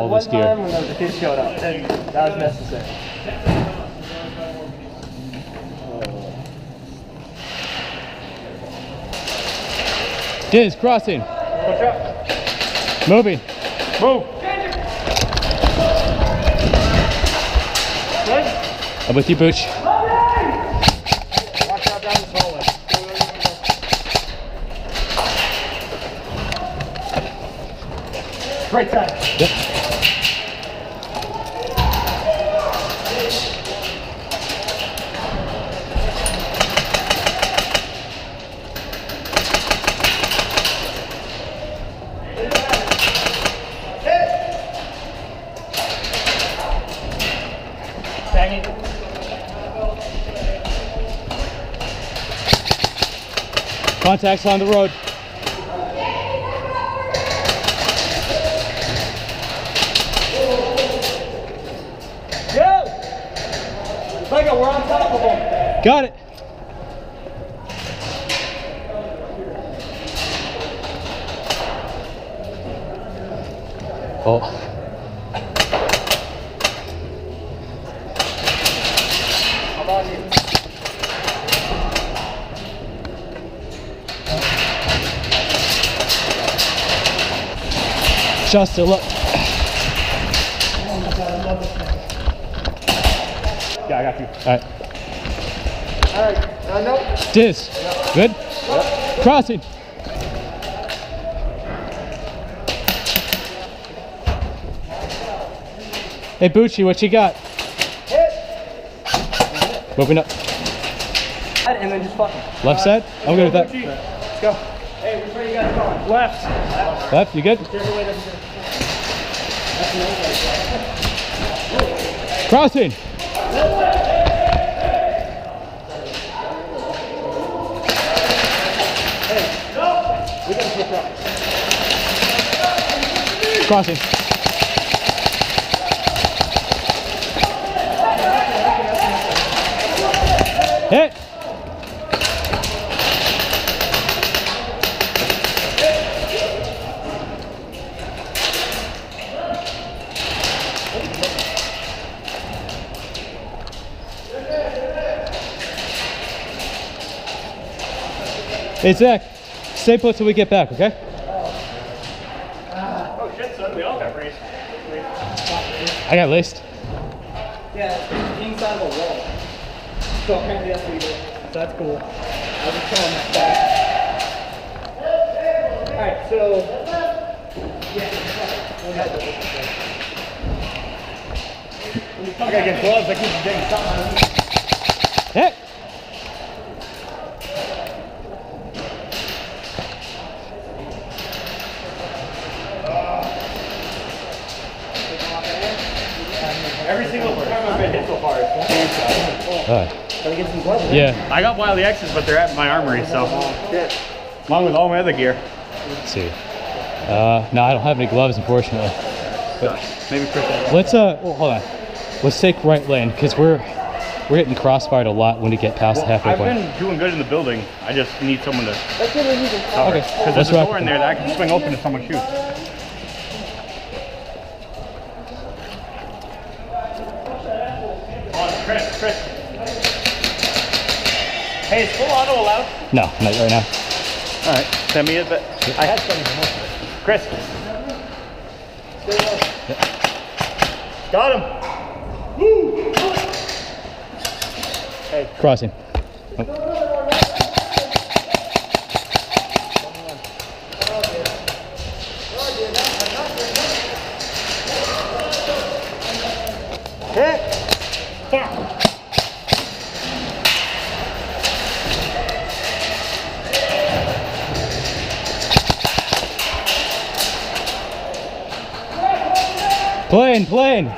all this gear. That one time when the kid showed up, and that was necessary. Diz, crossing. Moving. Move. I'm with you, Booch. Watch out down this hallway. Right side. Yep. Contacts on the road. Go! Lego, we're on top of them. Got it. Oh. How about you? Shot still up. Yeah, I got you. Alright. Alright, no. Diz. Good? Yep. Crossing. Hey Bucci, what you got? Hit. Moving up. And then just fucking. Left side? I'm good with that. Let's go. Hey, which way you guys going? Left. Left, you good? Crossing. Crossing. Hit. Hey Zach, stay put till we get back, okay? Oh shit, son, we all got raised. I got laced. Yeah, it's inside of a wall. So apparently that's what we did. So that's cool. I was just telling that back. Alright, so I gotta get gloves, I keep getting something. Hit. Every single time I've been hit so far, it's gotta get some gloves. Yeah. I got Wiley X's, but they're at my armory, so. Along with all my other gear. Let's see. No, I don't have any gloves, unfortunately. But maybe Chris has. let's well, hold on. Let's take right lane because we're hitting crossfire a lot when we get past the halfway I've point. been doing good in the building. I just need someone to cover. Okay. Because Let's there's a rock. door in there that I can swing open if someone shoots. Chris. Hey, is full auto allowed? No, not right now. All right, send me it. But I had something from Chris. Got him. Woo. Hey. Crossing. Oh. Hit. Plane. All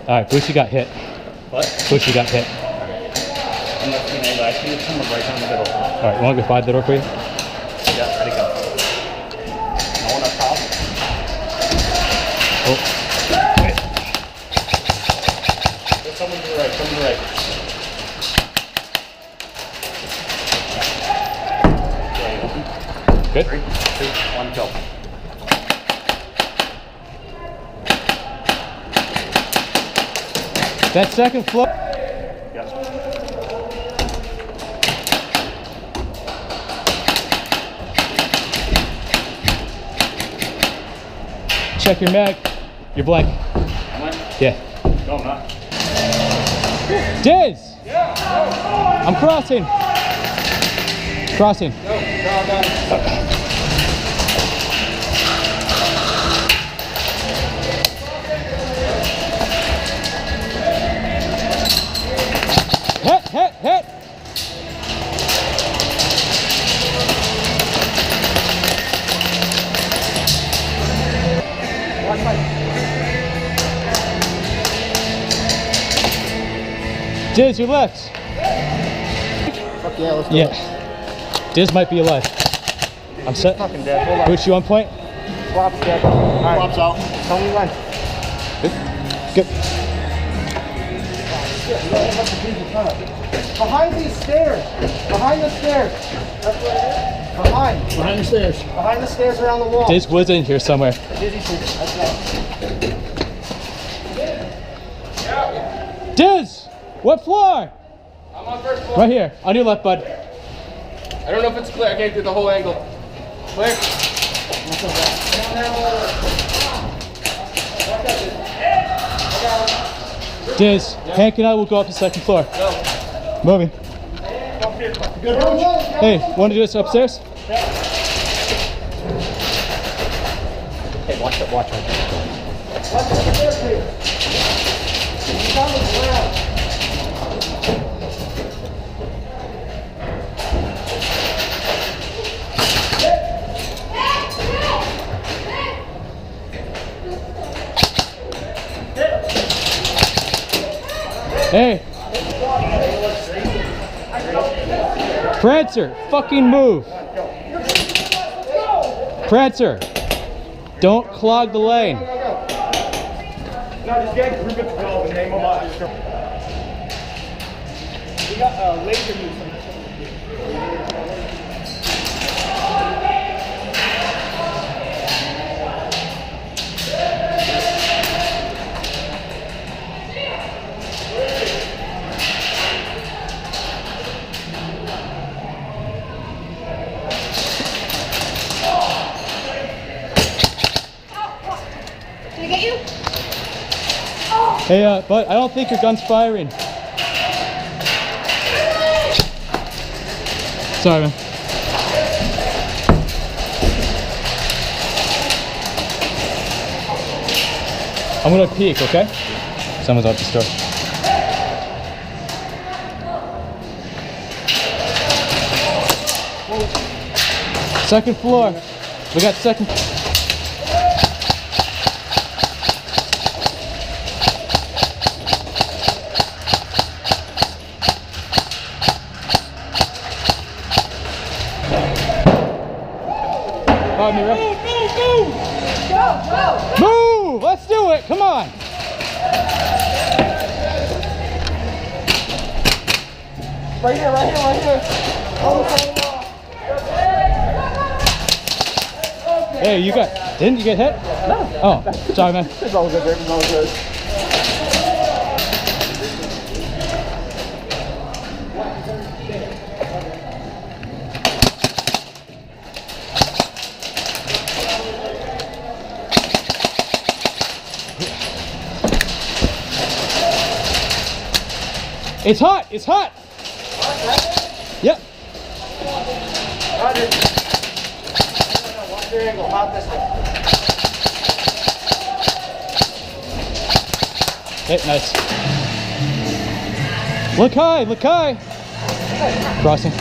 right, Bucci got hit. What? Bucci got hit. I'm not seeing anybody. I see someone right down the middle. All right, you want to go 5 the door for you? Yeah, ready to go. No one up top. Oh. There's someone to the right, someone to the right. Good. 3, 2, 1, go. That second floor. Check your mag. You're blank. Am I? Yeah. No, I'm not. Diz! Yeah. I'm crossing. Crossing. No, no. Hit! Diz, your left. Fuck yeah, let's do it. Yeah. Diz might be alive. I'm set. Fucking dead. Hold on. Push you on point. Swap's dead. Alright. Pops out. Tell me when. Good. Behind these stairs. Behind the stairs. That's what it is. Behind. Behind the stairs. Behind the stairs around the wall. Diz was in here somewhere. Dizzy shit. That's right. Diz! What floor? I'm on first floor. Right here. On your left, bud. I don't know if it's clear. I can't do the whole angle. Clear? Diz, Hank and I will go up the second floor. Go. Moving. Good one. Hey, want to do this upstairs? Hey, watch it. Watch the stairs here. He's on the ground. Hey. Prancer, fucking move. Prancer, don't clog the lane. No, just get group it to and name them up. We got laser use. Did I get you? Hey, but I don't think your gun's firing. Sorry, man. I'm gonna peek, okay? Someone's out the store. Second floor. We got second. Pardon me, ref. Move! Go! Move! Let's do it! Come on! Right here. Hey, you got... Didn't you get hit? No. Oh, sorry, man. It's all good, it's all good. It's hot! It's hot! Yep. Roger. Watch your angle, hot this way. Hey, nice. Look high, look high. Crossing.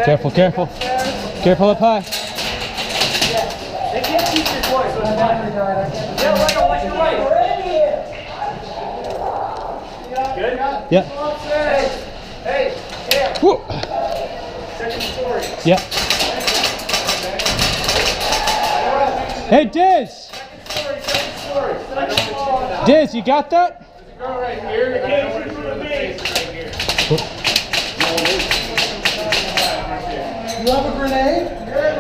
Careful, careful. Careful up high. They can't keep your voice, so it's fine. Yeah, right, watch your right. Yep. Yeah. Hey, Diz! Diz, you got that? Girl right here, and I want to shoot in the face right here. You have a grenade? There's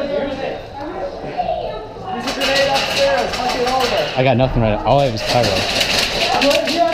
a grenade upstairs. Punch it over. I got nothing right now. All I have is pyro. Yeah.